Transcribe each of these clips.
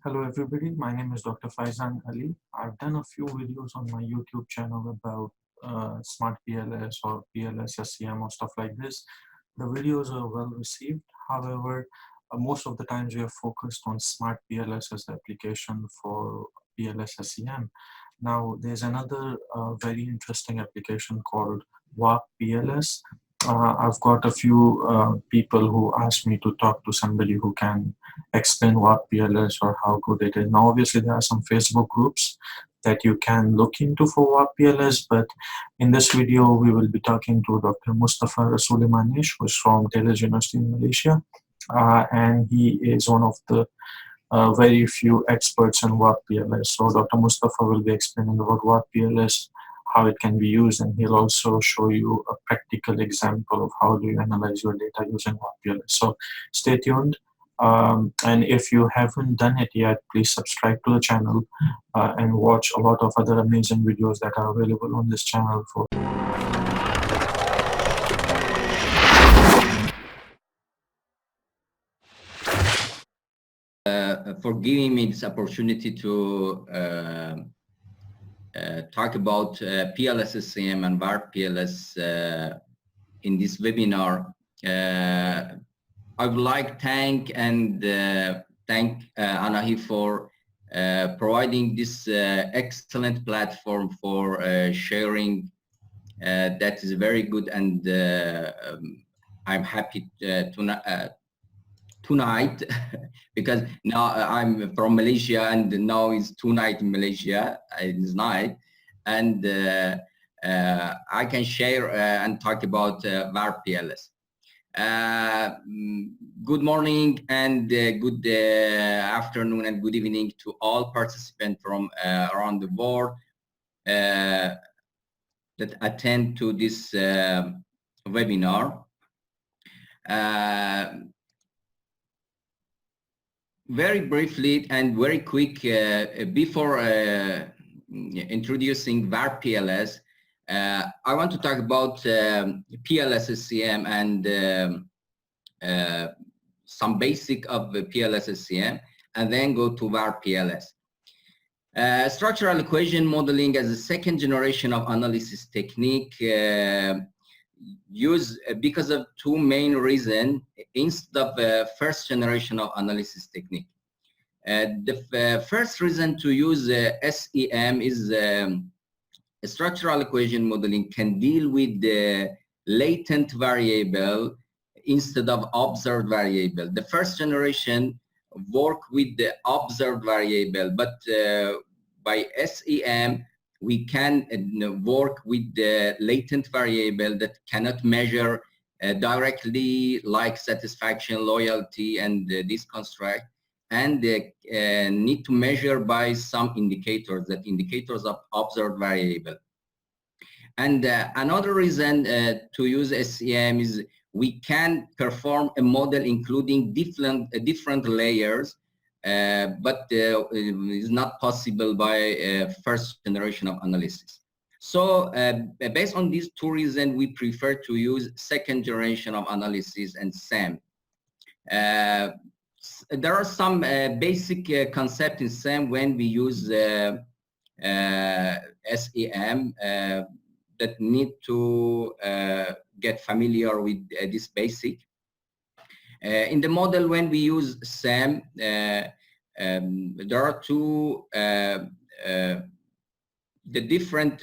Hello everybody, my name is Dr. Faizan Ali. I've done a few videos on my YouTube channel about Smart PLS or PLS-SEM or stuff like this. The videos are well received. However, most of the times we are focused on Smart PLS as the application for PLS-SEM. Now there's another very interesting application called WarpPLS. I've got a few people who asked me to talk to somebody who can explain what PLS or how good it is. Now, obviously, there are some Facebook groups that you can look into for what PLS, but in this video, we will be talking to Dr. Mostafa Rasoolimanesh, who is from University in Malaysia, and he is one of the very few experts in WarpPLS. So Dr. Mostafa will be explaining about WarpPLS, how it can be used, and he'll also show you a practical example of how do you analyze your data using WarpPLS. So stay tuned. And if you haven't done it yet, please subscribe to the channel and watch a lot of other amazing videos that are available on this channel. For giving me this opportunity to talk about PLS-SEM and WarpPLS in this webinar. I would like to thank Anahi for providing this excellent platform for sharing. That is very good, and I'm happy tonight because now I'm from Malaysia and now it's tonight in Malaysia. It's night, and I can share and talk about WarpPLS. Good morning and good afternoon and good evening to all participants from around the world that attend to this webinar. Very briefly and very quick, before introducing WarpPLS, I want to talk about PLS-SEM and some basic of the PLS-SEM, and then go to WarpPLS. Structural equation modeling as a second generation of analysis technique use because of two main reasons instead of first generation of analysis technique. The first reason to use SEM is structural equation modeling can deal with the latent variable instead of observed variable. The first generation work with the observed variable, but by SEM we can work with the latent variable that cannot measure directly, like satisfaction, loyalty, and this construct, and need to measure by some indicators, that indicators of observed variable. And another reason to use SEM is we can perform a model including different layers, but it's not possible by first generation of analysis. So based on these two reasons, we prefer to use second generation of analysis and SEM. There are some basic concepts in SEM when we use SEM that need to get familiar with this basic. In the model, when we use SEM, there are two the different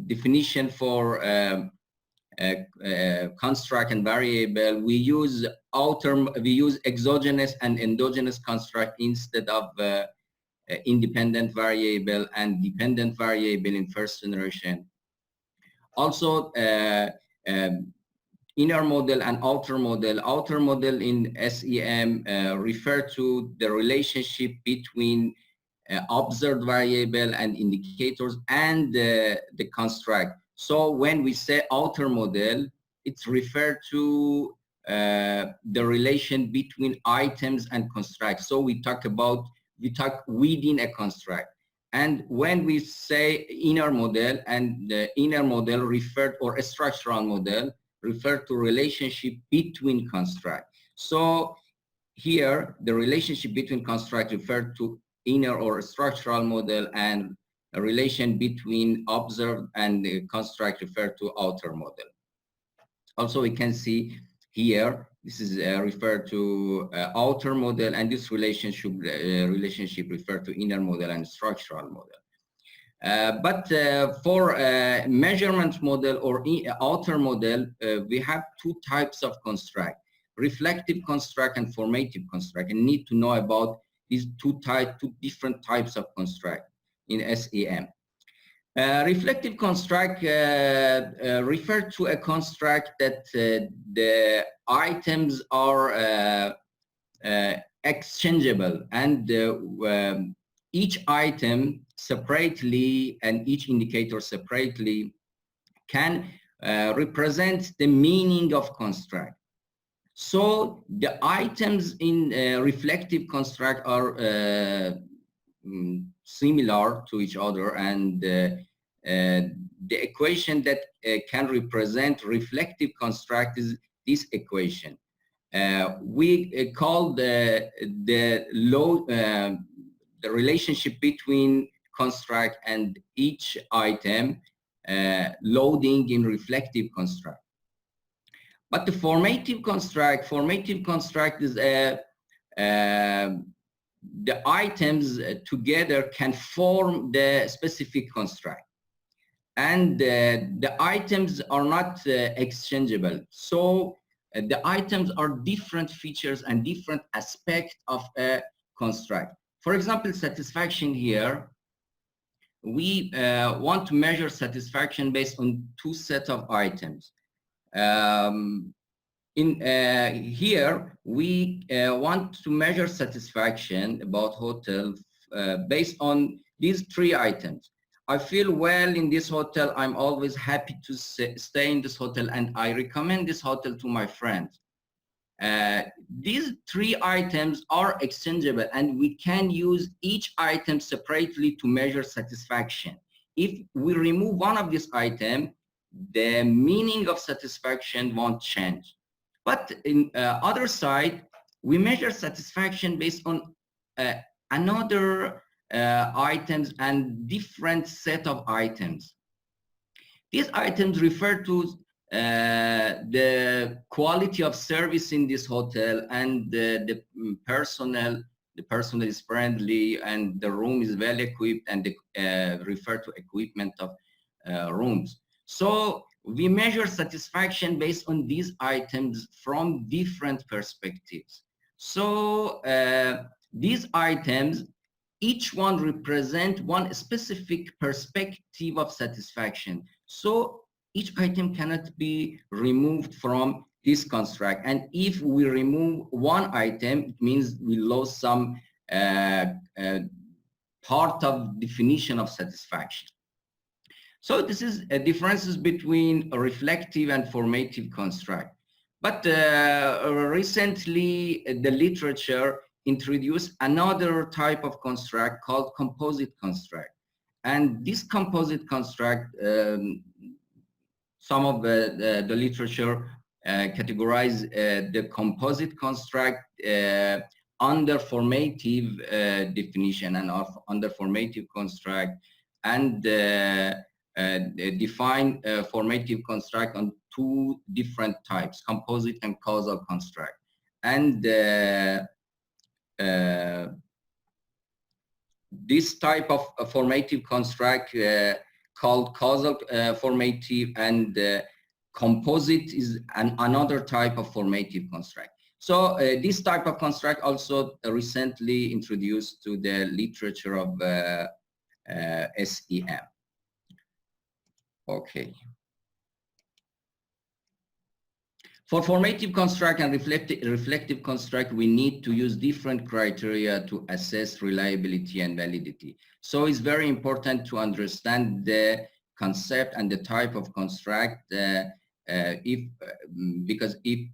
definition for construct and variable. We use exogenous and endogenous construct instead of independent variable and dependent variable in first generation. Also, inner model and outer model. Outer model in SEM refer to the relationship between observed variable and indicators and the construct. So when we say outer model, it's referred to the relation between items and construct. So we talk within a construct. And when we say inner model, and the inner model referred, or a structural model, refer to relationship between construct. So here, the relationship between construct referred to inner or structural model, and a relation between observed and the construct referred to outer model. Also, we can see here, this is referred to outer model, and this relationship referred to inner model and structural model. But for measurement model or outer model, we have two types of construct: reflective construct and formative construct. And need to know about these two different types of construct in SEM. Reflective construct refer to a construct that the items are exchangeable, and each item separately and each indicator separately can represent the meaning of construct. So the items in reflective construct are similar to each other, and the equation that can represent reflective construct is this equation. We call the relationship between construct and each item loading in reflective construct. But the formative construct is the items together can form the specific construct, and the items are not exchangeable. So the items are different features and different aspects of a construct. For example, satisfaction here, we want to measure satisfaction based on two sets of items. Here, we want to measure satisfaction about hotel based on these three items. I feel well in this hotel. I'm always happy to stay in this hotel, and I recommend this hotel to my friends. These three items are exchangeable, and we can use each item separately to measure satisfaction. If we remove one of these items, the meaning of satisfaction won't change. But in other side, we measure satisfaction based on another items and different set of items. These items refer to the quality of service in this hotel, and the personnel is friendly, and the room is well equipped, and refer to equipment of rooms. So we measure satisfaction based on these items from different perspectives. So these items, each one represent one specific perspective of satisfaction. So each item cannot be removed from this construct. And if we remove one item, it means we lost some part of definition of satisfaction. So this is differences between a reflective and formative construct. But recently, the literature introduced another type of construct called composite construct. And this composite construct, some of the literature categorize the composite construct under formative definition and under formative construct, and define formative construct on two different types, composite and causal construct. And this type of formative construct called causal formative, and composite is another type of formative construct. So this type of construct also recently introduced to the literature of SEM. Okay. For formative construct and reflective construct, we need to use different criteria to assess reliability and validity. So it's very important to understand the concept and the type of construct, because if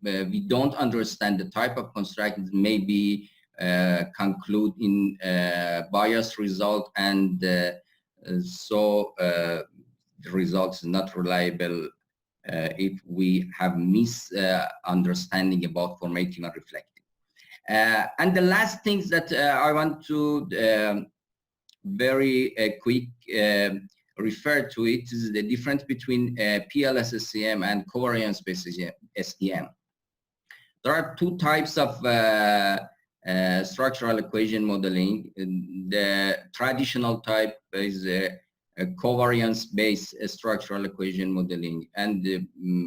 we don't understand the type of construct, it may be conclude in biased result, and so the result is not reliable if we have misunderstanding about formative and reflective. And the last things that I want to very quick refer to it is the difference between PLS-SEM and covariance-based SEM. There are two types of structural equation modeling. The traditional type is covariance-based structural equation modeling, and the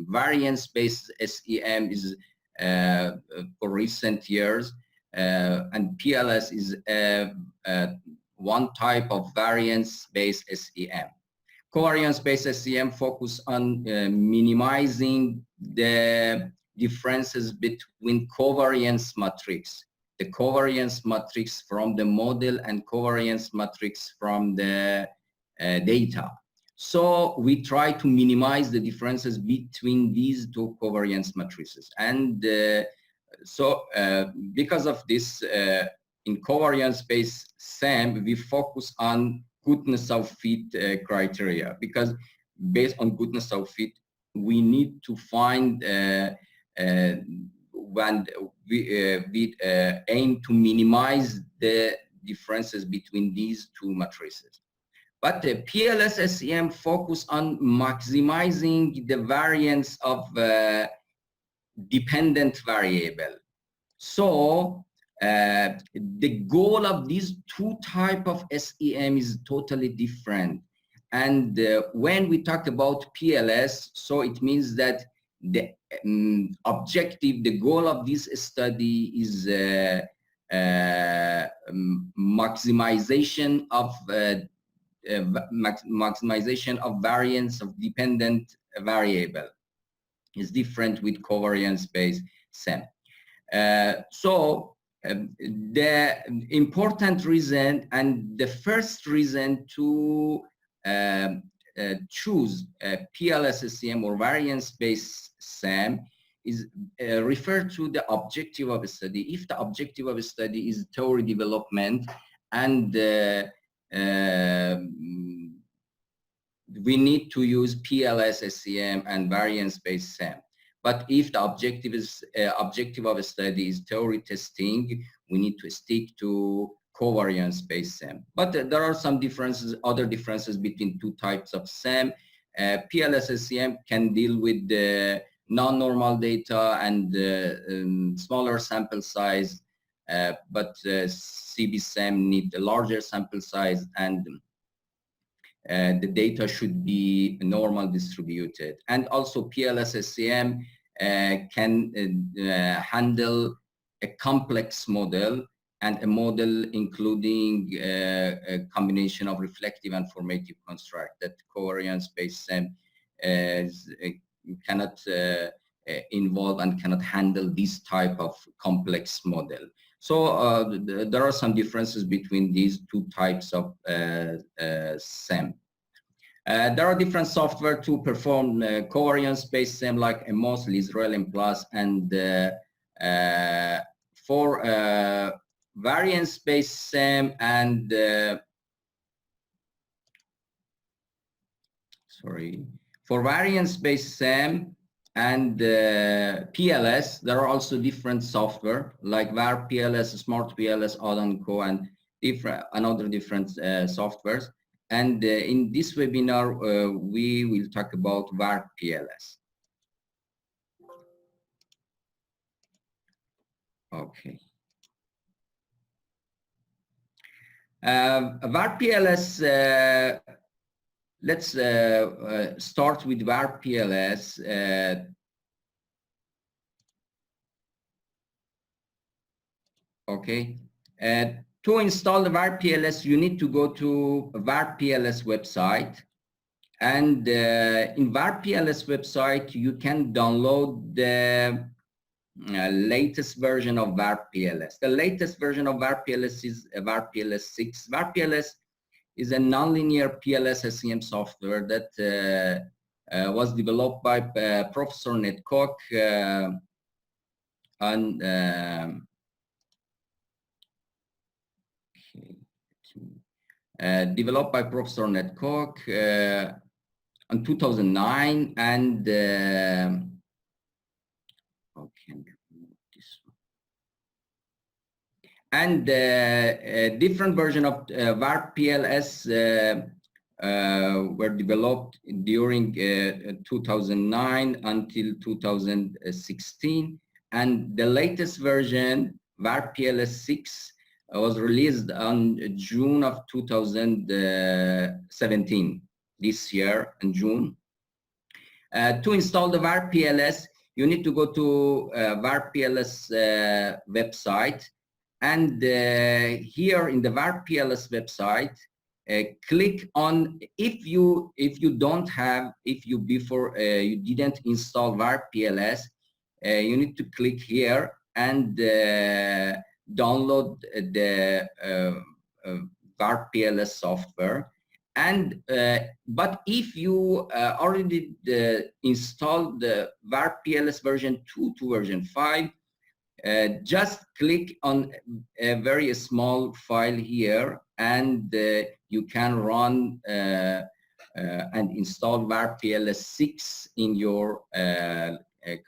variance-based SEM is for recent years, and PLS is one type of variance-based SEM. Covariance-based SEM focus on minimizing the differences between covariance matrix, the covariance matrix from the model and covariance matrix from the data. So we try to minimize the differences between these two covariance matrices. And because of this, in covariance-based SEM, we focus on goodness of fit criteria, because based on goodness of fit, we need to find when we aim to minimize the differences between these two matrices. But the PLS-SEM focus on maximizing the variance of dependent variable. So the goal of these two type of SEM is totally different. And when we talk about PLS, so it means that the objective, the goal of this study is maximization of variance of dependent variable. Is different with covariance-based SEM. So the important reason and the first reason to choose PLS-SEM or variance-based SEM is referred to the objective of a study. If the objective of a study is theory development and we need to use PLS-SEM and variance-based SEM. But if the objective of a study is theory testing, we need to stick to covariance-based SEM. But there are some differences, other differences between two types of SEM. PLS-SEM can deal with the non-normal data and smaller sample size, but CB-SEM need a larger sample size, and the data should be normal distributed. And also PLS-SEM can handle a complex model, and a model including a combination of reflective and formative construct that covariance-based SEM cannot involve and cannot handle this type of complex model. So there are some differences between these two types of SEM. There are different software to perform covariance-based SEM like MOS, Israel, and Plus, and for variance-based SEM and for variance-based SEM and PLS, there are also different software like WarpPLS, SmartPLS, Odd & Co, and other different softwares. And in this webinar, we will talk about WarpPLS. Okay. WarpPLS, let's start with WarpPLS. Okay. To install the WarpPLS, you need to go to WarpPLS website. And in WarpPLS website, you can download the latest version of WarpPLS. The latest version of WarpPLS is WarpPLS 6. WarpPLS is a nonlinear PLS-SEM software that was developed by Professor Ned Koch and developed by Professor Ned Koch in 2009, and okay, this one. And a different version of WarpPLS were developed during 2009 until 2016, and the latest version, WarpPLS 6, was released on June of 2017, this year in June. To install the WarpPLS, you need to go to WarpPLS website, and here in the WarpPLS website, click on, if you didn't install WarpPLS, you need to click here and download the WarpPLS software. And but if you already installed the WarpPLS version 2 to version 5, just click on a very small file here, and you can run and install WarpPLS 6 in your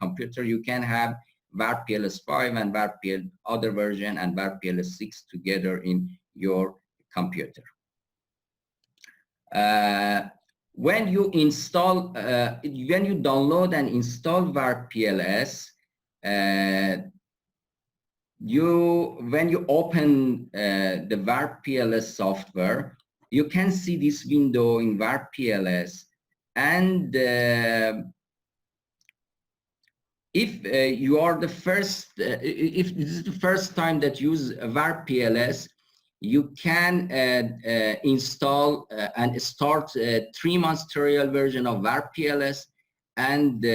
computer. You can have WarpPLS 5 and WarpPLS other version and WarpPLS 6 together in your computer. When you download and install WarpPLS, when you open the WarpPLS software, you can see this window in WarpPLS, and if you are the first, if this is the first time that you use WarpPLS, you can install and start a 3-month trial version of WarpPLS, and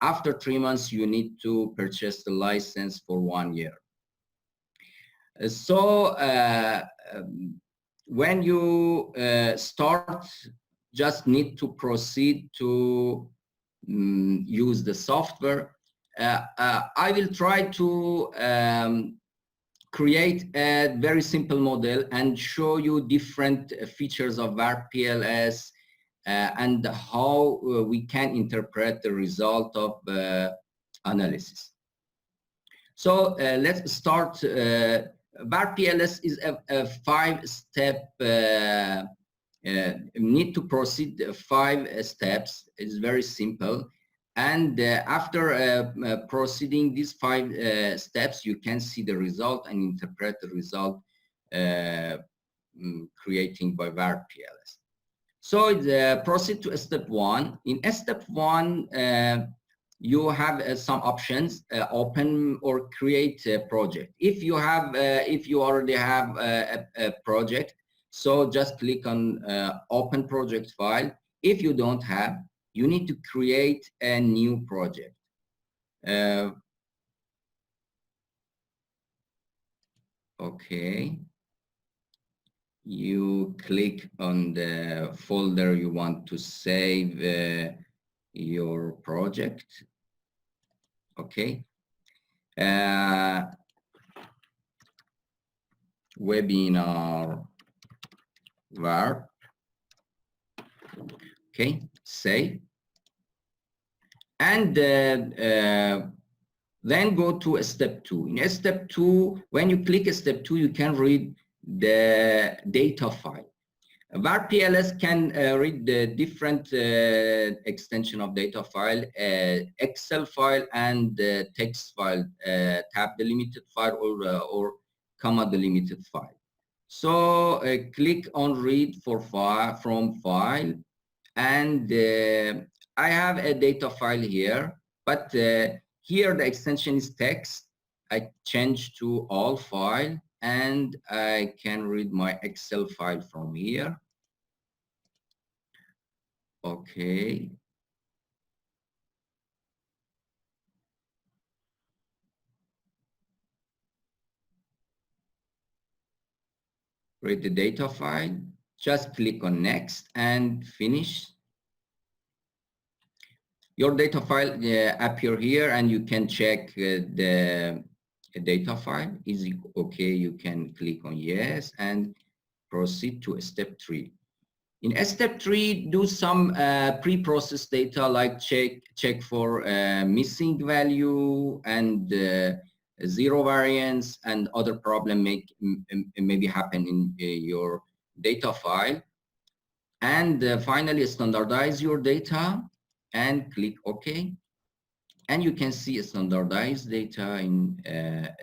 after 3 months you need to purchase the license for 1 year. So when you start, just need to proceed to use the software. I will try to create a very simple model and show you different features of WarpPLS and how we can interpret the result of analysis. So let's start. WarpPLS is a 5-step, need to proceed 5 steps. It's very simple. And after proceeding these 5 steps, you can see the result and interpret the result creating by WarpPLS. So proceed to step 1. In step 1, you have some options: open or create a project. If you already have a project, so just click on open project file. If you don't have, you need to create a new project. Okay. You click on the folder you want to save your project. Okay. Webinar Warp. Okay, save. And then go to step 2. In step 2, when you click step 2, you can read the data file. WarpPLS can read the different extension of data file, Excel file and text file, tab delimited file or comma delimited file. So click on read for file from file, and I have a data file here, but here the extension is text. I change to all file, and I can read my Excel file from here. Okay. Read the data file. Just click on next and finish. Your data file appear here, and you can check the data file. Is it okay? You can click on yes and proceed to step 3. In step 3, do some pre-processed data like check for missing value and zero variance, and other problem maybe happen in your data file. And finally, standardize your data and click OK. And you can see standardized data in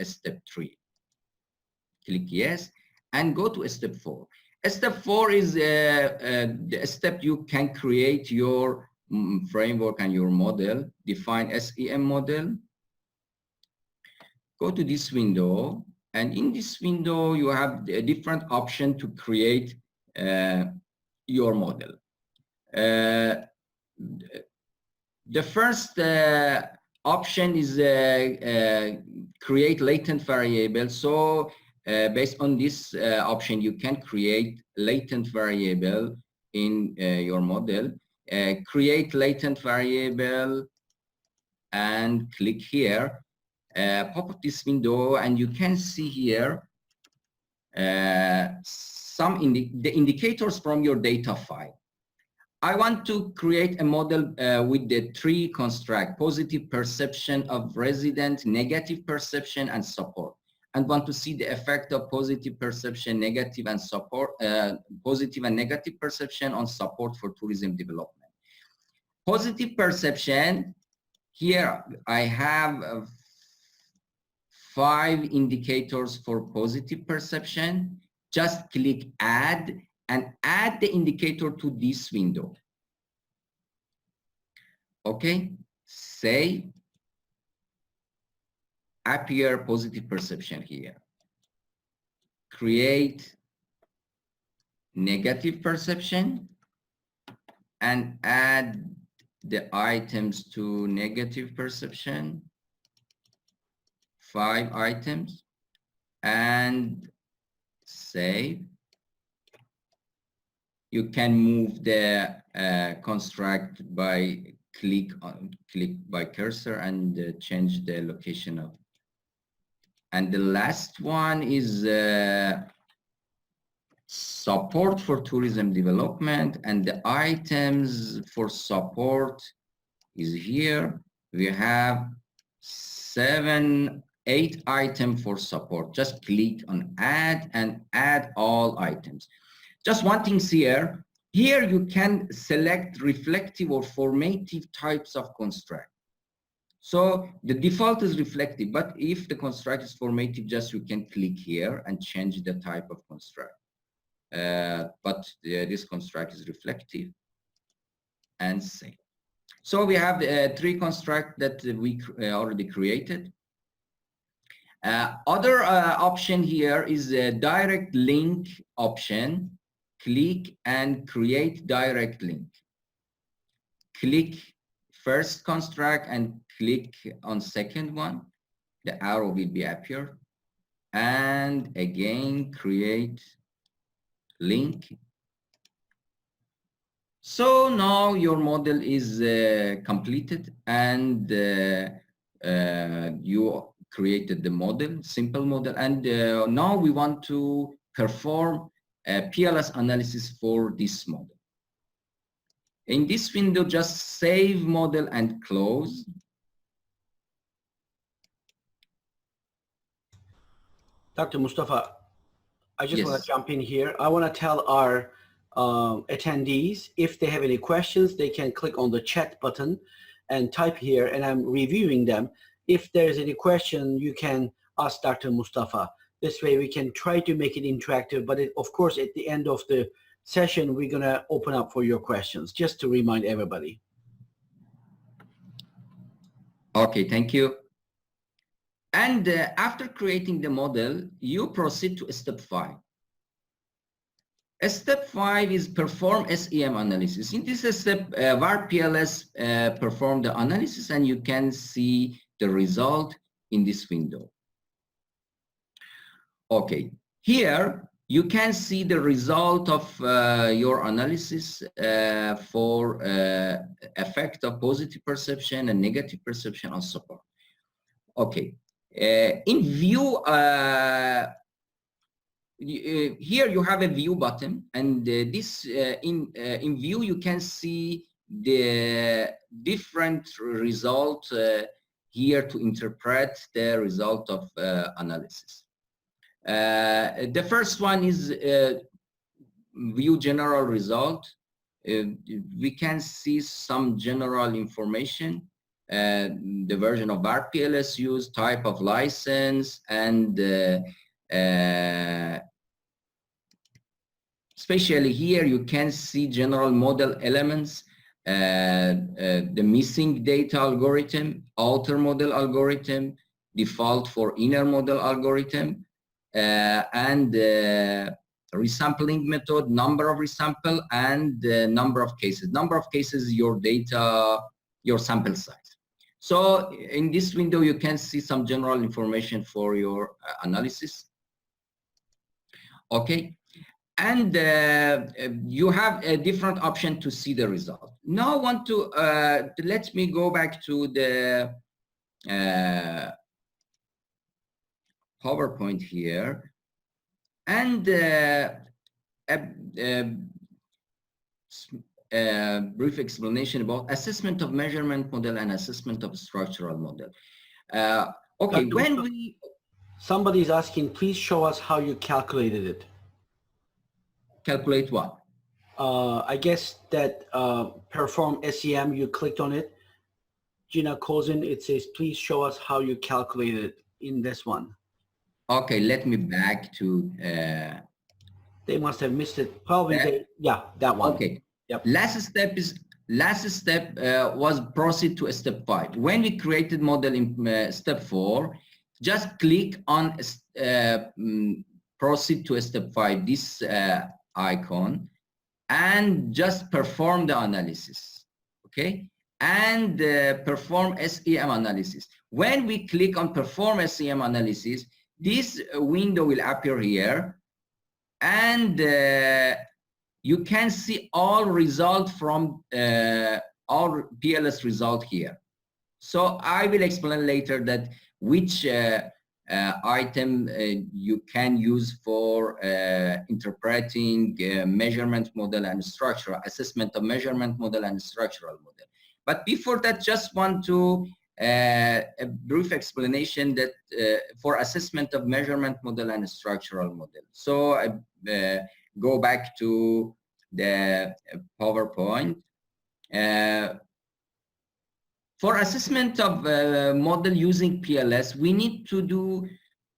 step 3. Click yes and go to step 4. Step 4 is the step you can create your framework and your model. Define SEM model. Go to this window, and in this window you have a different option to create your model. The first option is create latent variable. So based on this option, you can create latent variable in your model. Create latent variable and click here. Pop up this window, and you can see here the indicators from your data file. I want to create a model with the 3 construct: positive perception of resident, negative perception, and support, and want to see the effect of positive perception, negative and support, positive and negative perception on support for tourism development. Positive perception, here I have 5 indicators for positive perception. Just click add and add the indicator to this window. Okay, say appear positive perception here. Create negative perception and add the items to negative perception. 5 items and save. You can move the construct by click by cursor and change the location of. And the last one is support for tourism development, and the items for support is here. We have 8 items for support. Just click on add and add all items. Just one thing here. Here you can select reflective or formative types of construct. So the default is reflective, but if the construct is formative, just you can click here and change the type of construct. But this construct is reflective, and save. So we have 3 constructs that we already created. Other option here is a direct link option. Click and create direct link. Click first construct and click on second one. The arrow will be appear. And again, create link. So now your model is completed, and you created the model, simple model, and now we want to perform a PLS analysis for this model. In this window, just save model and close. Dr. Mostafa, I just Yes. want to jump in here. I want to tell our attendees, if they have any questions, they can click on the chat button and type here, and I'm reviewing them. If there's any question, you can ask Dr. Mostafa. This way we can try to make it interactive, but of course, at the end of the session, we're going to open up for your questions, just to remind everybody. Okay, thank you. And after creating the model, you proceed to step 5. Step 5 is perform SEM analysis. In this step, WarpPLS perform the analysis, and you can see the result in this window. Okay, here you can see the result of your analysis for effect of positive perception and negative perception on support. Okay, in view, here you have a view button, and this in view you can see the different result here to interpret the result of analysis. The first one is view general result. We can see some general information, the version of WarpPLS used, type of license, and especially here you can see general model elements, the missing data algorithm, outer model algorithm, default for inner model algorithm, and resampling method, number of resample, and number of cases. Number of cases, your data, your sample size. So in this window, you can see some general information for your analysis. Okay. And you have a different option to see the result. Now I want to, let me go back to the PowerPoint here. And a brief explanation about assessment of measurement model and assessment of structural model. Okay, when we... Somebody's asking, please show us how you calculated it. Calculate what? I guess that perform SEM, you clicked on it. Gina calls in, it says, please show us how you calculated it in this one. Okay, let me back to... They must have missed it. Probably, yeah, that one. Okay. Yep. Last step was proceed to step 5. When we created model in step 4, just click on proceed to step 5, this icon, and just perform the analysis. Okay, and perform SEM analysis. When we click on perform SEM analysis, this window will appear here, and you can see all results from all PLS result here. So I will explain later that which item you can use for interpreting measurement model and structural assessment of measurement model and structural model. But before that, just want to a brief explanation that for assessment of measurement model and structural model. So I go back to the PowerPoint. For assessment of model using PLS, we need to do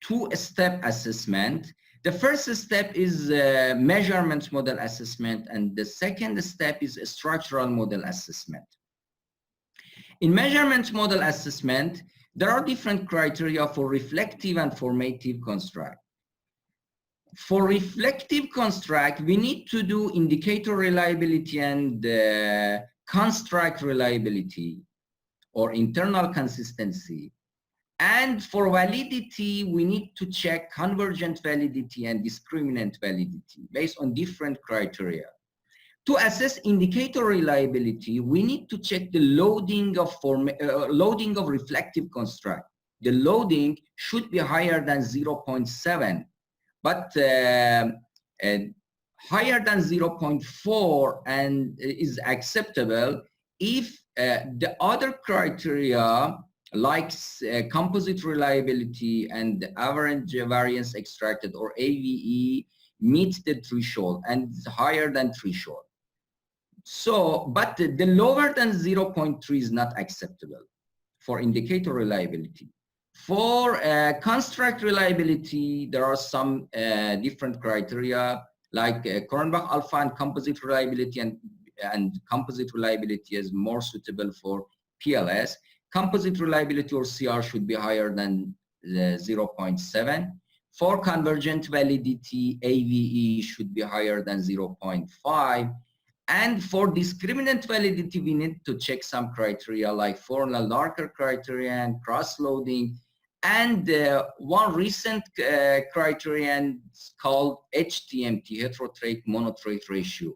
two-step assessment. The first step is measurement model assessment, and the second step is a structural model assessment. In measurement model assessment, there are different criteria for reflective and formative construct. For reflective construct, we need to do indicator reliability and construct reliability, or internal consistency. And for validity, we need to check convergent validity and discriminant validity based on different criteria. To assess indicator reliability, we need to check the loading of reflective construct. The loading should be higher than 0.7, but higher than 0.4 and is acceptable if the other criteria like composite reliability and average variance extracted, or AVE, meet the threshold and is higher than threshold. So, but the lower than 0.3 is not acceptable for indicator reliability. For construct reliability, there are some different criteria like Cronbach alpha and composite reliability, and composite reliability is more suitable for PLS. Composite reliability, or CR, should be higher than 0.7. For convergent validity, AVE should be higher than 0.5. And for discriminant validity, we need to check some criteria like Fornell-Larker criterion, cross-loading, and one recent criterion called HTMT, heterotrait monotrait ratio,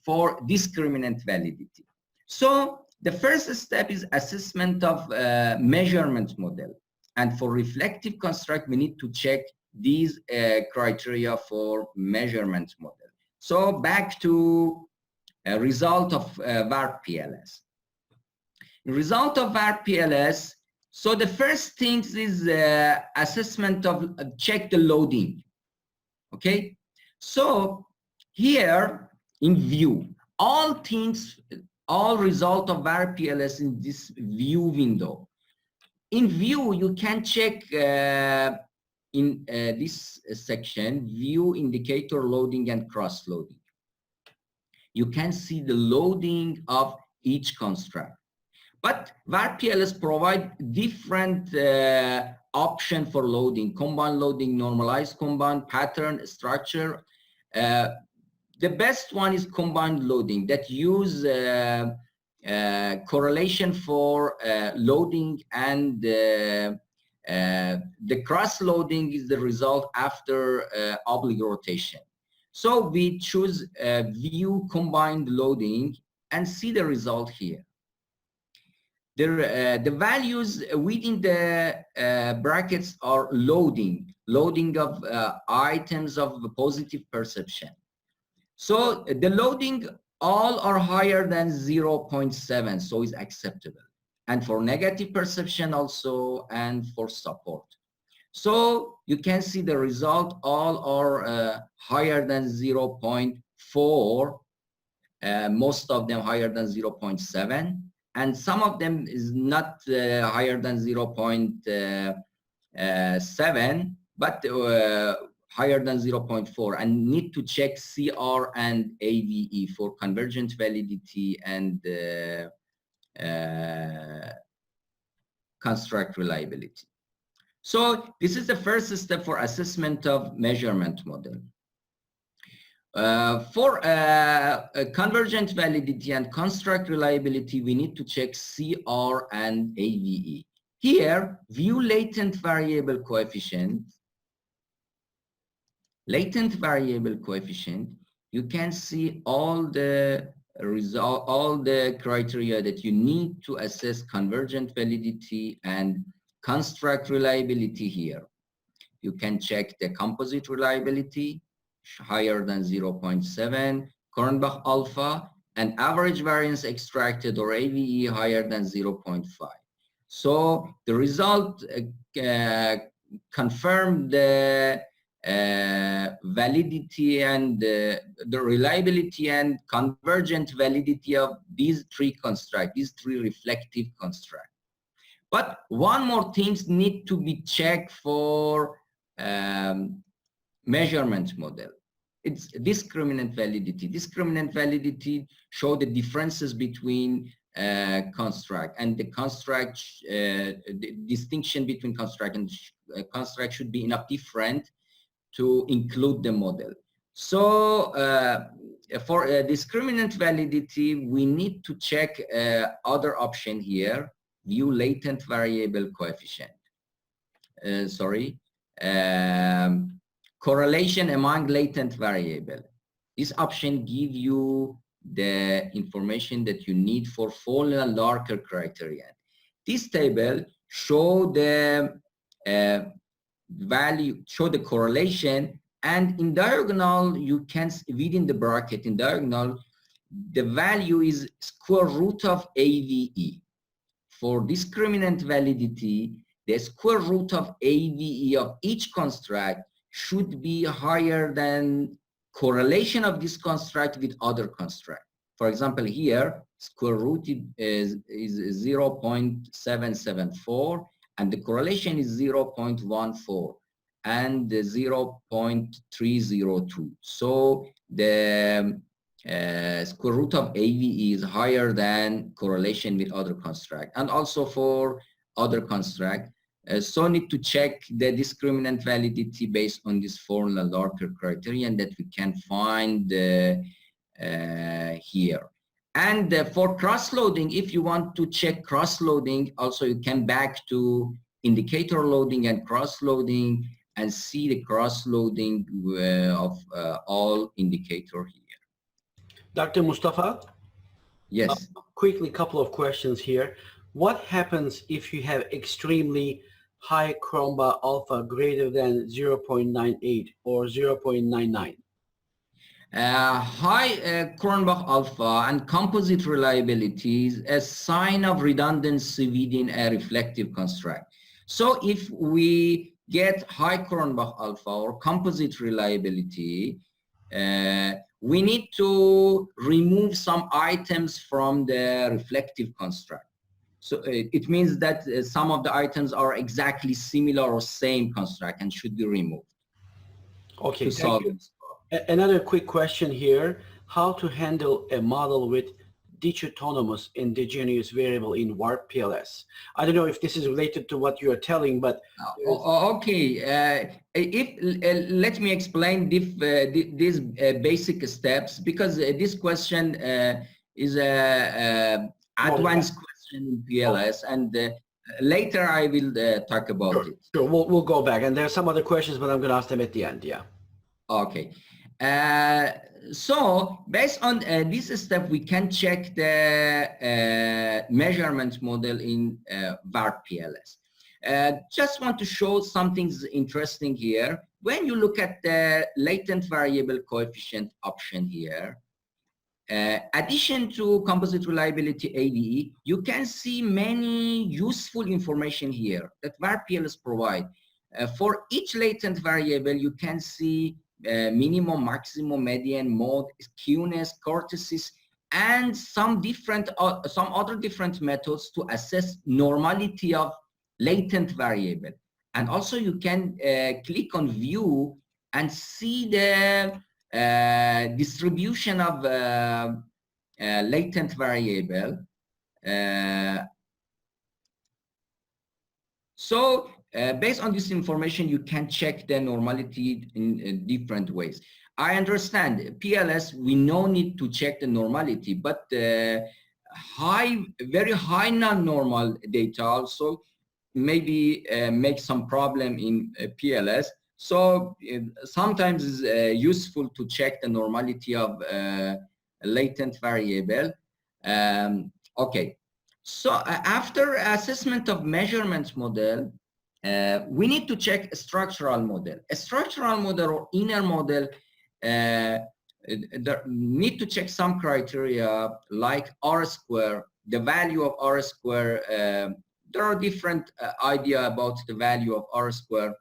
for discriminant validity. So the first step is assessment of measurement model. And for reflective construct, we need to check these criteria for measurement model. So back to a result of WarpPLS. Result of WarpPLS. So the first things is assessment of check the loading. Okay, so here in view, all things, all result of WarpPLS in this view window. In view, you can check in this section, view indicator loading and cross loading. You can see the loading of each construct. But WarpPLS provide different option for loading: combined loading, normalized combined, pattern, structure. The best one is combined loading that use correlation for loading, and the cross loading is the result after oblique rotation. So we choose view combined loading and see the result here. The values within the brackets are loading of items of positive perception. So the loading all are higher than 0.7, so is acceptable. And for negative perception also, and for support. So you can see the result all are higher than 0.4, most of them higher than 0.7. And some of them is not higher than 0.7, but higher than 0.4, and need to check CR and AVE for convergent validity and construct reliability. So this is the first step for assessment of measurement model. For convergent validity and construct reliability, we need to check CR and AVE. Here, view latent variable coefficient. Latent variable coefficient, you can see all the result, all the criteria that you need to assess convergent validity and construct reliability here. You can check the composite reliability, higher than 0.7, Kornbach alpha, and average variance extracted or AVE higher than 0.5. So the result confirm the validity and the reliability and convergent validity of these three constructs, these three reflective constructs. But one more things need to be checked for measurement model. It's discriminant validity. Discriminant validity show the differences between construct, and the construct, the distinction between construct and construct should be enough different to include the model. So for discriminant validity, we need to check other option here, view latent variable coefficient. Correlation among latent variable. This option give you the information that you need for Follner-Larker criterion. This table show the value, show the correlation, and in diagonal you can, within the bracket in diagonal, the value is square root of AVE. For discriminant validity, the square root of AVE of each construct should be higher than correlation of this construct with other construct. For example, here square root is 0.774, and the correlation is 0.14 and 0.302. So the square root of AVE is higher than correlation with other construct, and also for other construct. So need to check the discriminant validity based on this Follner-Larker criterion that we can find here. And for cross-loading, if you want to check cross-loading, also you can back to indicator loading and cross-loading and see the cross-loading of all indicator here. Dr. Mostafa? Yes. Quickly, couple of questions here. What happens if you have extremely high Kornbach alpha greater than 0.98 or 0.99? High Cronbach alpha and composite reliability is a sign of redundancy within a reflective construct. So if we get high Cronbach alpha or composite reliability, we need to remove some items from the reflective construct. So it means that some of the items are exactly similar or same construct and should be removed. Okay, thank you. Another quick question here: how to handle a model with dichotomous endogenous variable in WarpPLS? I don't know if this is related to what you are telling, but okay. Let me explain these basic steps, because this question is a advanced question in PLS, and later I will talk about it. Sure, we'll go back, and there are some other questions, but I'm going to ask them at the end. Yeah. Okay. So based on this step, we can check the measurement model in WarpPLS. Just want to show something interesting here. When you look at the latent variable coefficient option here, addition to composite reliability AVE, you can see many useful information here that WarpPLS provide. For each latent variable, you can see minimum, maximum, median, mode, skewness, cortices, and some other different methods to assess normality of latent variable. And also you can click on view and see the distribution of latent variable. So based on this information, you can check the normality in different ways. I understand PLS, we no need to check the normality, but very high non-normal data also maybe make some problem in PLS. So sometimes it's useful to check the normality of latent variable. Okay. So after assessment of measurement model, we need to check a structural model. A structural model or inner model need to check some criteria like R square, the value of R square. There are different idea about the value of R square.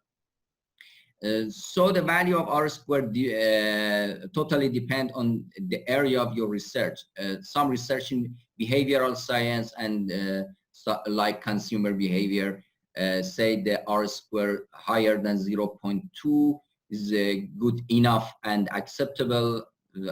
So the value of R square totally depend on the area of your research. Some research in behavioral science and like consumer behavior say the R square higher than 0.2 is good enough and acceptable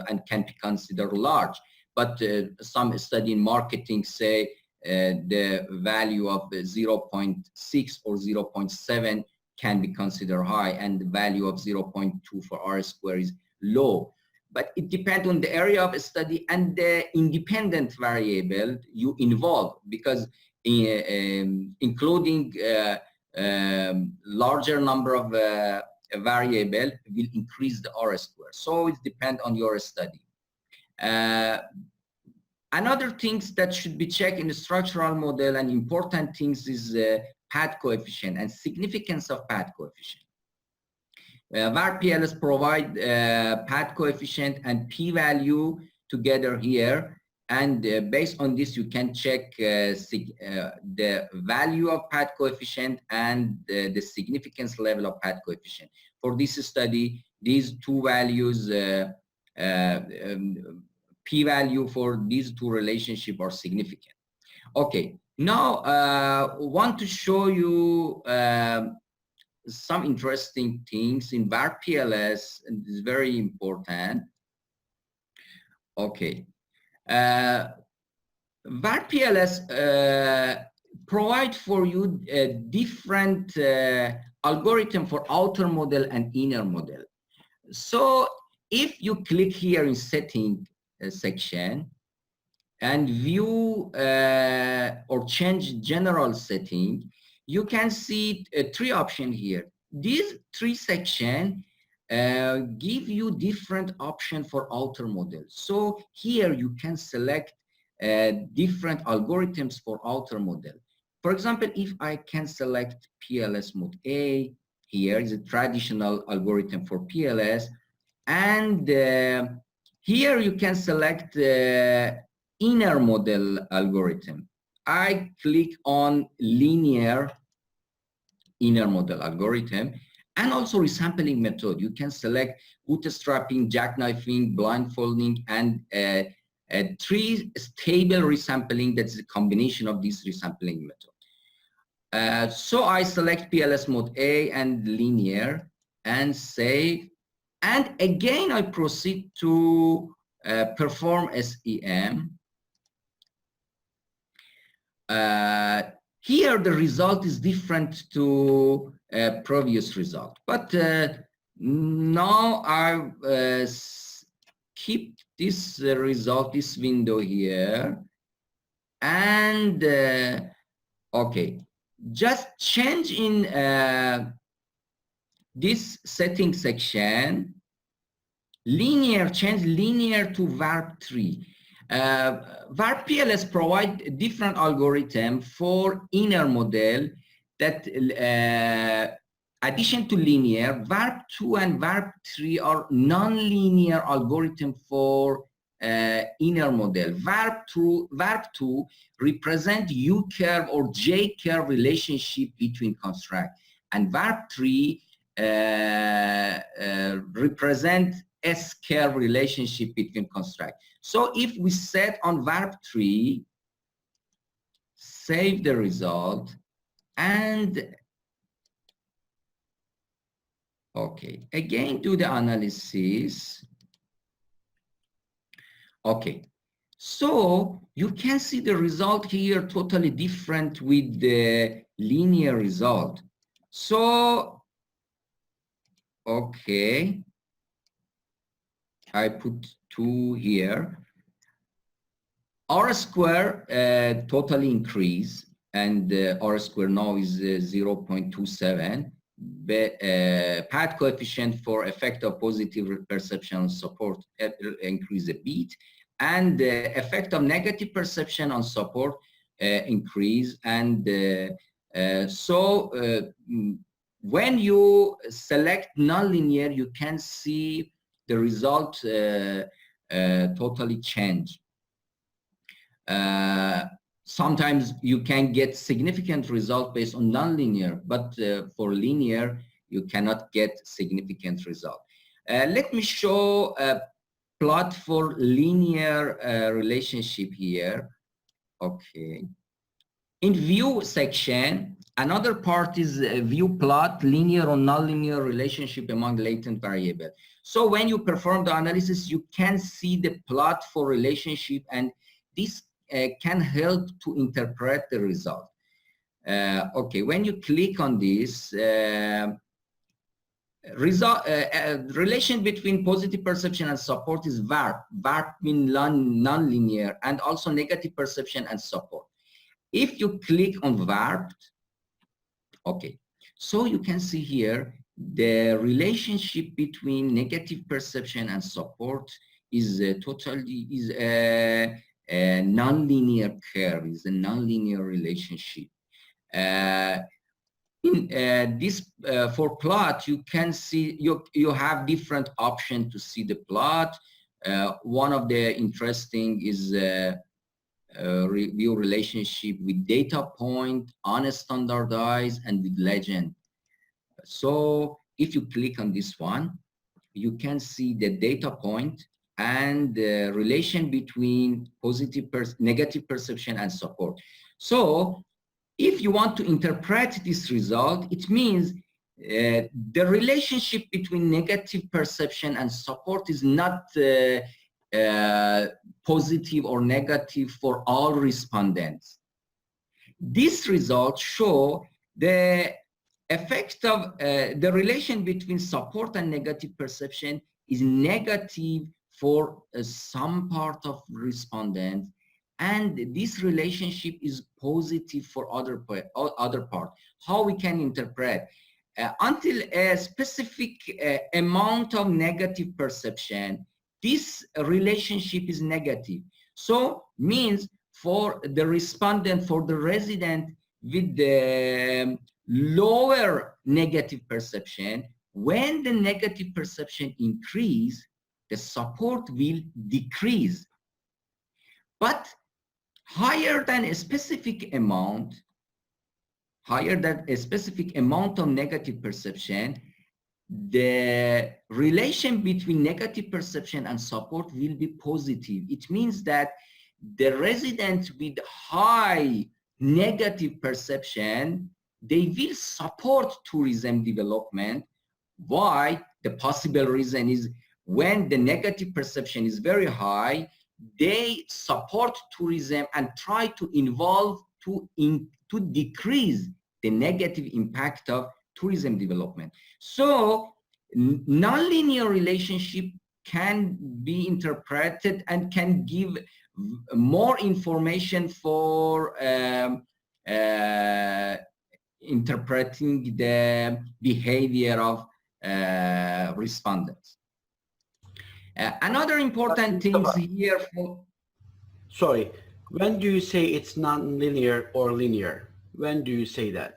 and can be considered large. But some study in marketing say the value of 0.6 or 0.7 can be considered high, and the value of 0.2 for R square is low. But it depends on the area of study and the independent variable you involve, because including larger number of variable will increase the R square. So it depends on your study. Another things that should be checked in the structural model and important things is pad coefficient and significance of pad coefficient. WarpPLS provide pad coefficient and p-value together here, and based on this you can check the value of pad coefficient and the significance level of pad coefficient. For this study, these two values, p-value for these two relationships are significant. Okay, now want to show you some interesting things in WarpPLS, and it's very important. Okay, WarpPLS provide for you a different algorithm for outer model and inner model. So if you click here in setting section and view or change general setting, you can see three options here. These three sections give you different options for outer models. So here you can select different algorithms for outer model. For example, if I can select PLS mode A, here is a traditional algorithm for PLS, and Here you can select the inner model algorithm. I click on linear inner model algorithm, and also resampling method. You can select bootstrapping, jackknifing, blindfolding, and 3 stable resampling. That's a combination of this resampling method. So I select PLS mode A and linear and save. And again, I proceed to perform SEM. Here, the result is different to previous result. But now I keep this result, this window here. And okay, just change in this setting section, change linear to WarpPLS. WarpPLS provide different algorithm for inner model that addition to linear, WarpPLS2 and WarpPLS3 are non-linear algorithm for inner model. WarpPLS2 represent U-curve or J-curve relationship between construct, and WarpPLS3 represent S-curve relationship between construct. So if we set on WarpPLS3, save the result, and okay, again do the analysis. Okay, so you can see the result here totally different with the linear result. So, okay, I put 2 here. R square totally increase, and R square now is 0.27. Path coefficient for effect of positive perception on support increase a bit, and the effect of negative perception on support increase. And so when you select nonlinear, you can see the result totally change. Sometimes you can get significant result based on nonlinear, but for linear, you cannot get significant result. Let me show a plot for linear relationship here. Okay. In view section, another part is view plot, linear or nonlinear relationship among latent variable. So when you perform the analysis, you can see the plot for relationship, and this can help to interpret the result. Okay, when you click on this, relation between positive perception and support is VARP. VARP means non-linear, and also negative perception and support. If you click on VARP, okay, so you can see here the relationship between negative perception and support is totally a nonlinear curve, is a nonlinear relationship. In this for plot, you can see you have different options to see the plot. One of the interesting is review relationship with data point, unstandardized, and with legend. So if you click on this one, you can see the data point and the relation between negative perception and support. So if you want to interpret this result, it means the relationship between negative perception and support is not positive or negative for all respondents. This result shows the effect of the relation between support and negative perception is negative for some part of respondents, and this relationship is positive for other part. How we can interpret? Until a specific amount of negative perception, this relationship is negative. So means for the respondent, for the resident with the lower negative perception, when the negative perception increase, the support will decrease. But higher than a specific amount of negative perception, the relation between negative perception and support will be positive. It means that the residents with high negative perception, they will support tourism development. Why? The possible reason is when the negative perception is very high, they support tourism and try to involve to decrease the negative impact of tourism development. So nonlinear relationship can be interpreted and can give more information for interpreting the behavior of respondents. Another important thing here for... Sorry, when do you say it's non-linear or linear? When do you say that?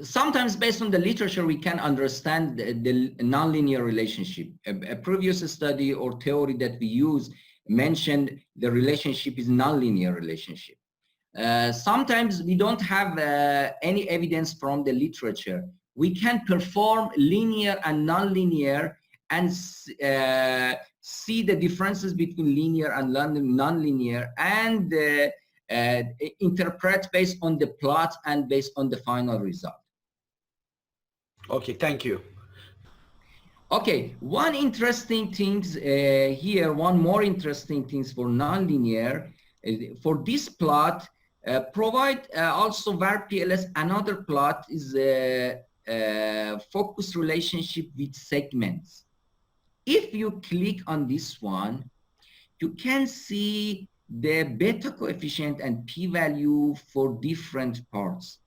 Sometimes based on the literature, we can understand the nonlinear relationship. A previous study or theory that we use mentioned the relationship is nonlinear relationship. Sometimes we don't have any evidence from the literature. We can perform linear and nonlinear and see the differences between linear and nonlinear and interpret based on the plot and based on the final result. Okay, thank you. Okay, one interesting things here, one more interesting things for nonlinear, for this plot, provide also WarpPLS. Another plot is a focus relationship with segments. If you click on this one, you can see the beta coefficient and p-value for different parts.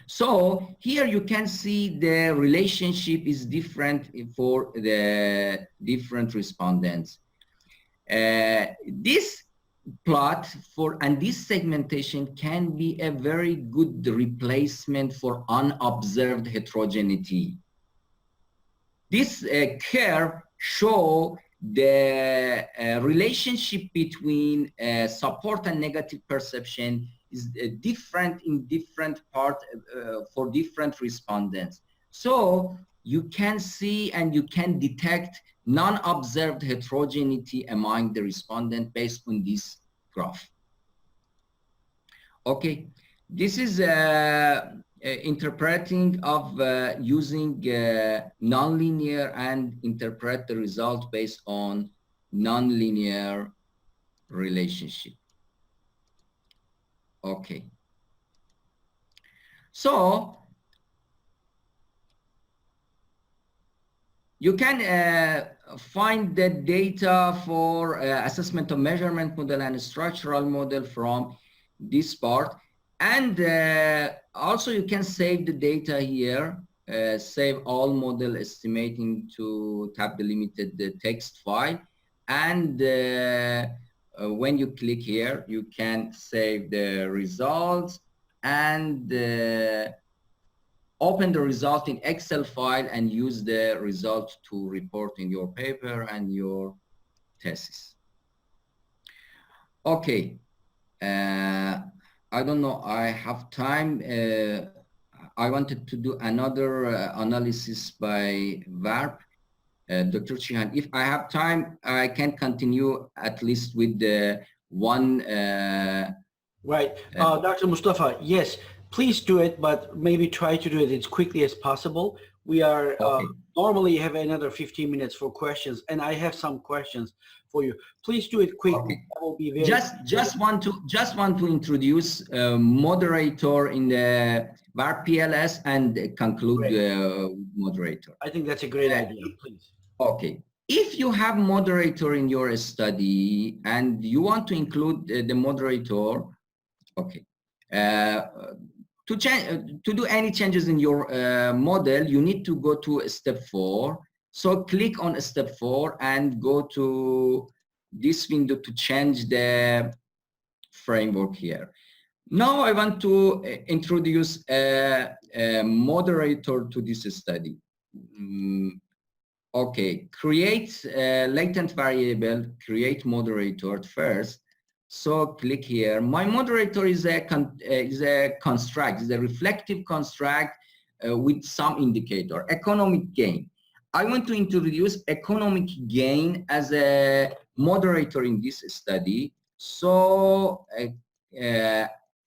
So here you can see the relationship is different for the different respondents. This plot and this segmentation can be a very good replacement for unobserved heterogeneity. This curve shows the relationship between support and negative perception is different in different parts for different respondents. So you can see and you can detect non-observed heterogeneity among the respondents based on this graph. Okay, this is interpreting of using nonlinear and interpret the result based on nonlinear relationship. Okay. So you can find the data for assessment of measurement model and structural model from this part. And also you can save the data here, save all model estimating to tab delimited the text file. And when you click here, you can save the results and open the result in Excel file and use the result to report in your paper and your thesis. Okay. I don't know, I have time. I wanted to do another analysis by WARP. Dr. Chihan, if I have time, I can continue at least with the one. Right. Dr. Mostafa, yes, please do it, but maybe try to do it as quickly as possible. We are okay. Normally have another 15 minutes for questions, and I have some questions for you. Please do it quickly. Okay. That will be very just want to introduce moderator in the WarpPLS and conclude moderator. I think that's a great idea. Please. Okay. If you have moderator in your study and you want to include the moderator, okay. To do any changes in your model, you need to go to step 4. So click on step 4 and go to this window to change the framework here. Now I want to introduce a moderator to this study. Okay, create latent variable, create moderator first. So click here. My moderator is a construct, is a reflective construct with some indicator, economic gain. I want to introduce economic gain as a moderator in this study. So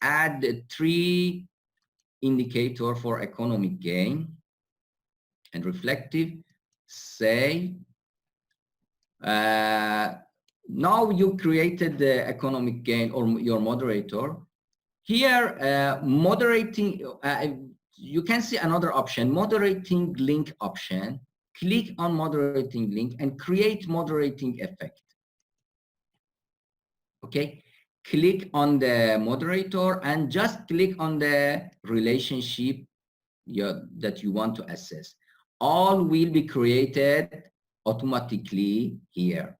add 3 indicator for economic gain and reflective. Say now you created the economic gain or your moderator. Here moderating, you can see another option, moderating link option. Click on moderating link and create moderating effect. Okay, click on the moderator and just click on the relationship that you want to assess. All will be created automatically here.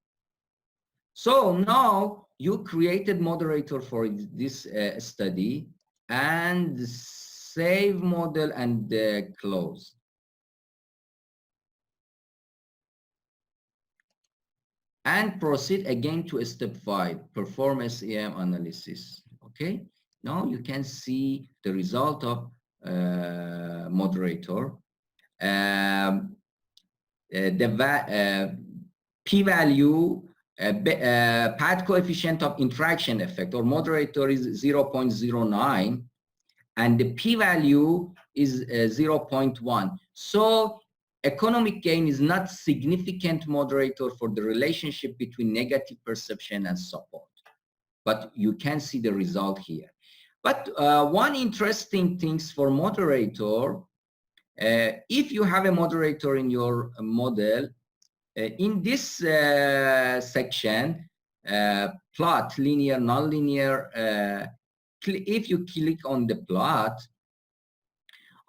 So now you created moderator for this study, and save model and close. And proceed again to step 5, perform SEM analysis. Okay, now you can see the result of moderator. The p-value, path coefficient of interaction effect or moderator is 0.09, and the p-value is 0.1. So economic gain is not significant moderator for the relationship between negative perception and support, but you can see the result here. But one interesting thing for moderator, if you have a moderator in your model, in this section, plot, linear, nonlinear, if you click on the plot,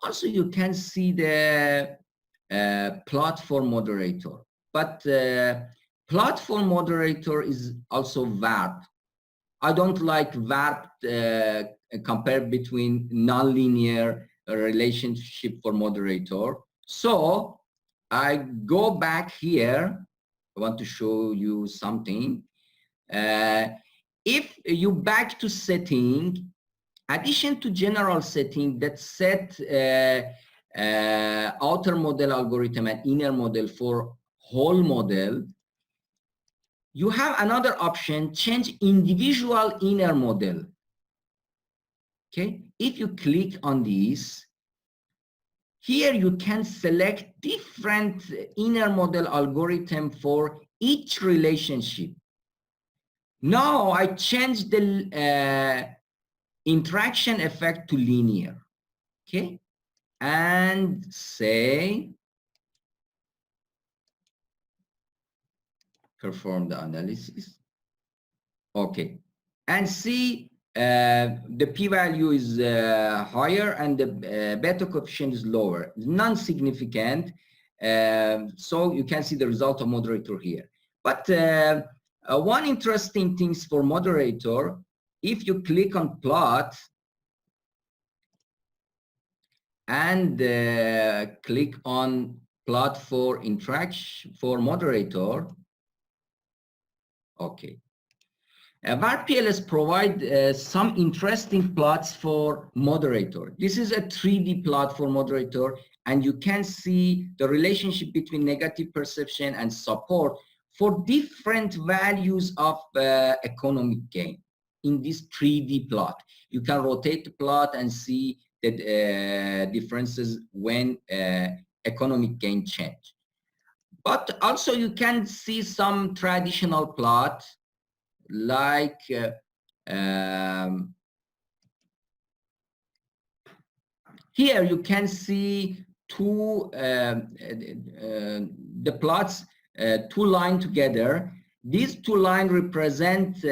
also you can see the plot for moderator. But plot for moderator is also VARP. I don't like VARP compared between nonlinear relationship for moderator. So I go back here. I want to show you something. If you back to setting, addition to general setting that set outer model algorithm and inner model for whole model, you have another option, change individual inner model. Okay, if you click on this, here you can select different inner model algorithm for each relationship. Now I change the interaction effect to linear. Okay, and say perform the analysis. Okay, and see the p-value is higher and the beta coefficient is lower, non-significant. So you can see the result of moderator here. But one interesting thing for moderator, if you click on plot and click on plot for interaction for moderator, okay. WarpPLS provide some interesting plots for moderator. This is a 3D plot for moderator, and you can see the relationship between negative perception and support for different values of economic gain in this 3D plot. You can rotate the plot and see the differences when economic gain change. But also you can see some traditional plot like here you can see the plots, 2 lines together. These 2 lines represent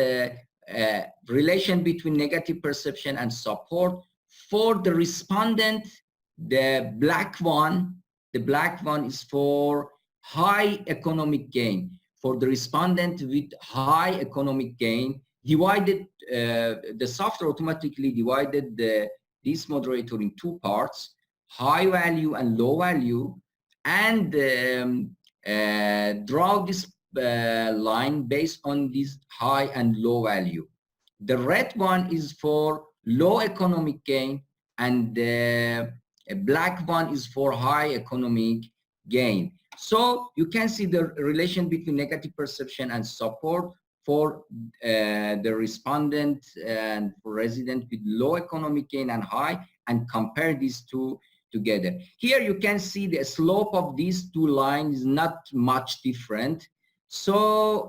relation between negative perception and support. For the respondent, the black one is for high economic gain. For the respondent with high economic gain, divided the software automatically divided this moderator in 2 parts, high value and low value, and draw this line based on this high and low value. The red one is for low economic gain, and the black one is for high economic gain. So you can see the relation between negative perception and support for the respondent and for resident with low economic gain and high, and compare these two together. Here you can see the slope of these two lines is not much different. So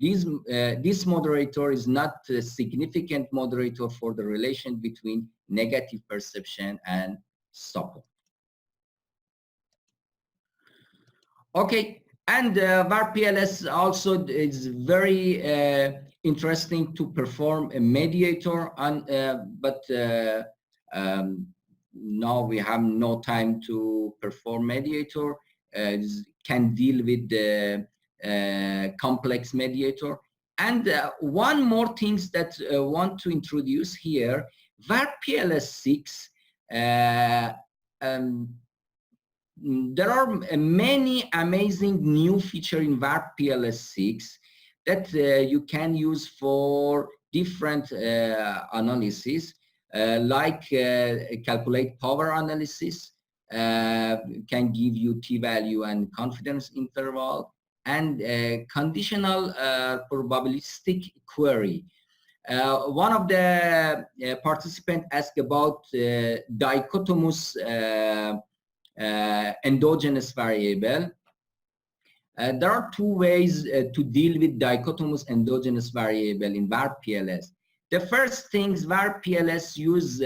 this moderator is not a significant moderator for the relation between negative perception and support. Okay, and WarpPLS also is very interesting to perform a mediator, but now we have no time to perform mediator. Can deal with the complex mediator. And one more things that I want to introduce here, WarpPLS-6, there are many amazing new features in WarpPLS-6 that you can use for different analysis, like calculate power analysis, can give you t-value and confidence interval, and conditional probabilistic query. One of the participants asked about dichotomous endogenous variable. There are two ways to deal with dichotomous endogenous variable in WarpPLS. The first thing is WarpPLS use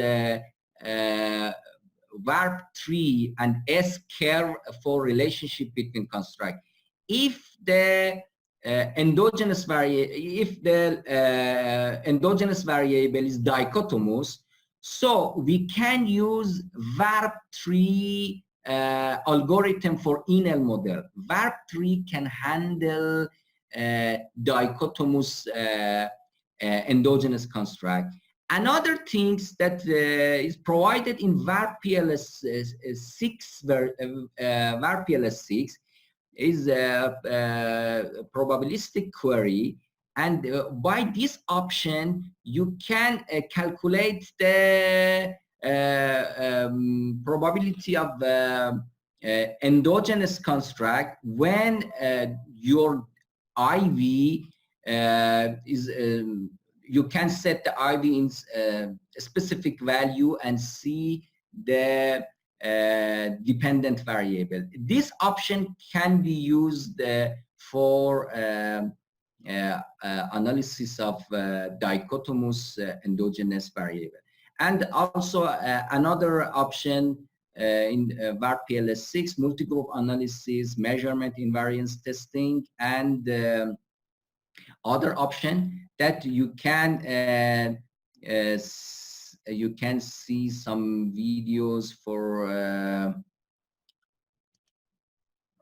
WarpTree and S-curve for relationship between construct. If the endogenous variable is dichotomous, so we can use WarpTree algorithm for Enel model. WarpTree can handle dichotomous endogenous construct. Another things that is provided in WarpPLS-6 is probabilistic query, and by this option you can calculate the probability of endogenous construct when your IV is you can set the IV in a specific value and see the dependent variable. This option can be used for analysis of dichotomous endogenous variable. And also another option in WarpPLS-6, multigroup analysis, measurement invariance testing, and other option that you can see some videos for.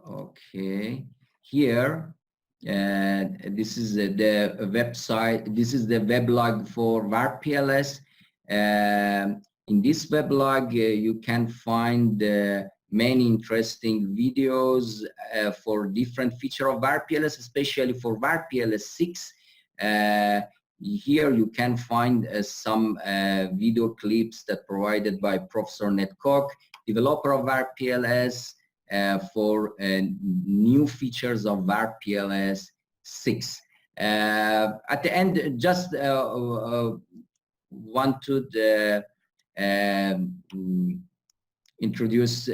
Okay, here this is the website. This is the weblog for WarpPLS. In this weblog, you can find many interesting videos for different features of WarpPLS, especially for WarpPLS-6. Here you can find some video clips that provided by Professor Ned Cook, developer of WarpPLS, for new features of WarpPLS-6. At the end, just want to introduce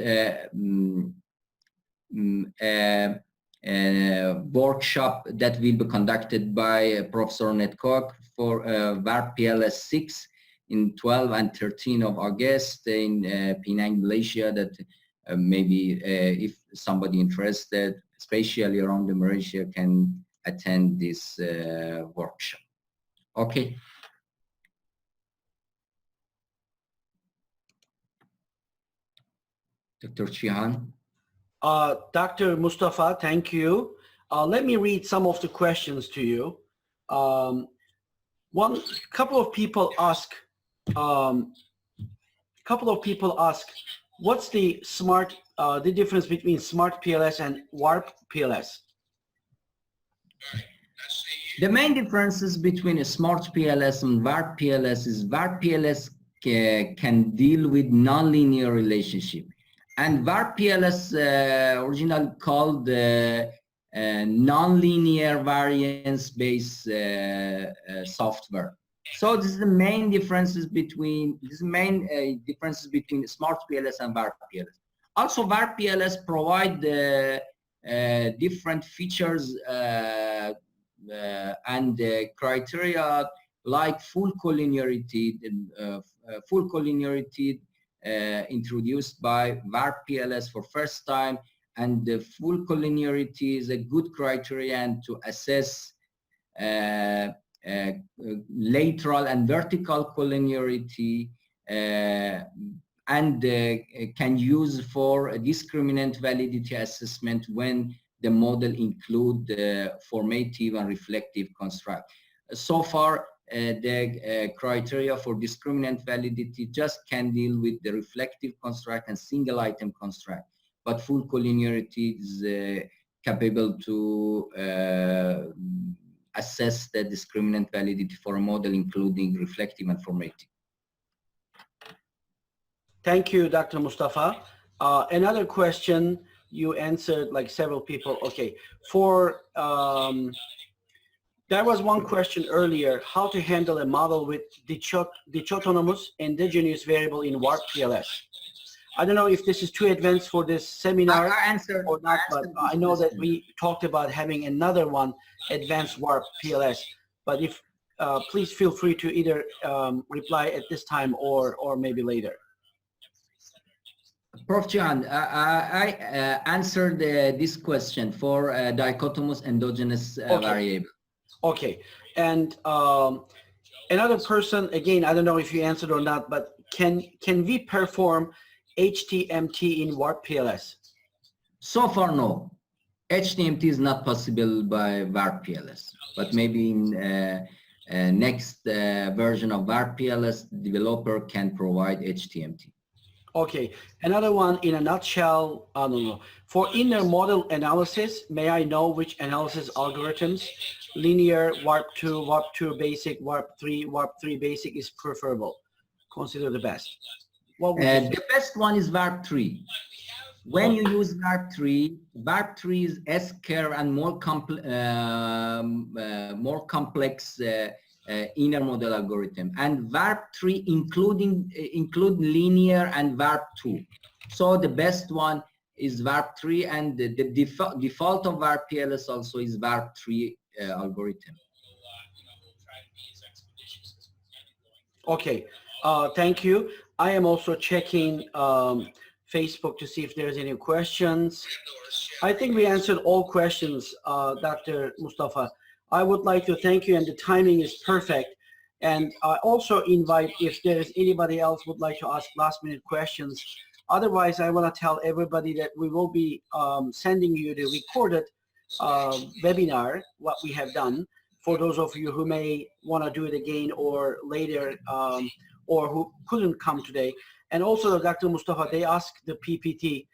workshop that will be conducted by Professor Ned Cook for WarpPLS-6 in 12 and 13 of August in Penang, Malaysia. That maybe if somebody interested, especially around the Malaysia, can attend this workshop. Okay. Dr. Chihan. Dr. Mostafa, thank you. Let me read some of the questions to you. Couple of people ask What's the difference between smart PLS and WarpPLS? The main differences between a smart PLS and WarpPLS is WarpPLS can deal with nonlinear relationship, and WarpPLS originally called nonlinear variance-based software. So this is the main differences between smart PLS and WarpPLS. Also, WarpPLS provide different features and criteria like full collinearity, introduced by WarpPLS for first time, and the full collinearity is a good criterion to assess lateral and vertical collinearity, and can use for a discriminant validity assessment when the model include formative and reflective construct. So far, the criteria for discriminant validity just can deal with the reflective construct and single item construct, but full collinearity is capable to assess the discriminant validity for a model including reflective and formative. Thank you, Dr. Mostafa. Another question, you answered like several people. Okay, there was one question earlier, how to handle a model with dichotomous endogenous variable in WarpPLS. I don't know if this is too advanced for this seminar or not, but I know that we talked about having another one, advanced WarpPLS. But if please feel free to either reply at this time or maybe later. Prof. John, I answered this question for dichotomous endogenous variable. Okay, and another person, again, I don't know if you answered or not, but can we perform HTMT in WarpPLS? So far, no. HTMT is not possible by WarpPLS, but maybe in next version of WarpPLS, the developer can provide HTMT. Okay, another one in a nutshell, I don't know. For inner model analysis, may I know which analysis algorithms, linear, WarpP2, WarpP2 basic, WarpP3 basic is preferable? Consider the best. What would you say? The best one is WarpP3. When you use WarpP3, WarpP3 is S-curve and more complex inner model algorithm, and WarpP3 include linear and WarpP2. So the best one is WarpP3, and the default of WarpPLS also is WarpP3 algorithm. Okay, thank you. I am also checking Facebook to see if there's any questions. I think we answered all questions, Dr. Mostafa. I would like to thank you, and the timing is perfect. And I also invite, if there is anybody else would like to ask last-minute questions. Otherwise, I want to tell everybody that we will be sending you the recorded webinar, what we have done, for those of you who may want to do it again or later, or who couldn't come today. And also, Dr. Mostafa, they asked the PPT.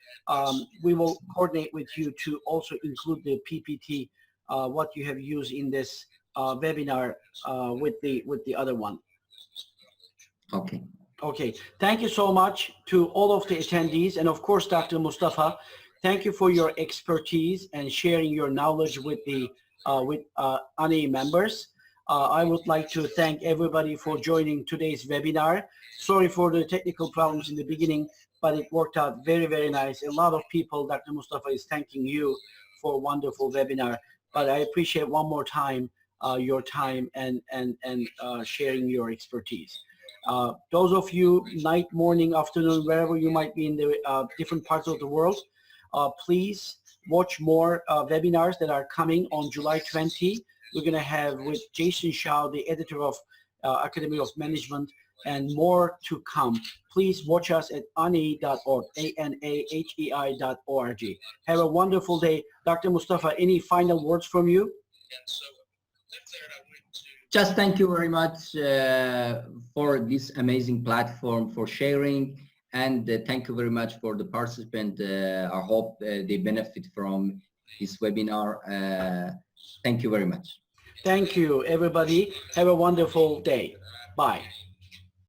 We will coordinate with you to also include the PPT, what you have used in this webinar with the other one. Okay. Okay. Thank you so much to all of the attendees, and of course, Dr. Mostafa, thank you for your expertise and sharing your knowledge with the ANI members. I would like to thank everybody for joining today's webinar. Sorry for the technical problems in the beginning, but it worked out very, very nice. A lot of people, Dr. Mostafa, is thanking you for a wonderful webinar. But I appreciate one more time your time and sharing your expertise. Those of you, night, morning, afternoon, wherever you might be in the different parts of the world, please watch more webinars that are coming on July 20. We're going to have with Jason Shao, the editor of Academy of Management, and more to come. Please watch us at anahei.org, anahei.org. Have a wonderful day. Dr. Mostafa, any final words from you? Just thank you very much for this amazing platform, for sharing And thank you very much for the participant. I hope they benefit from this webinar. Thank you very much. Thank you, everybody. Have a wonderful day. Bye.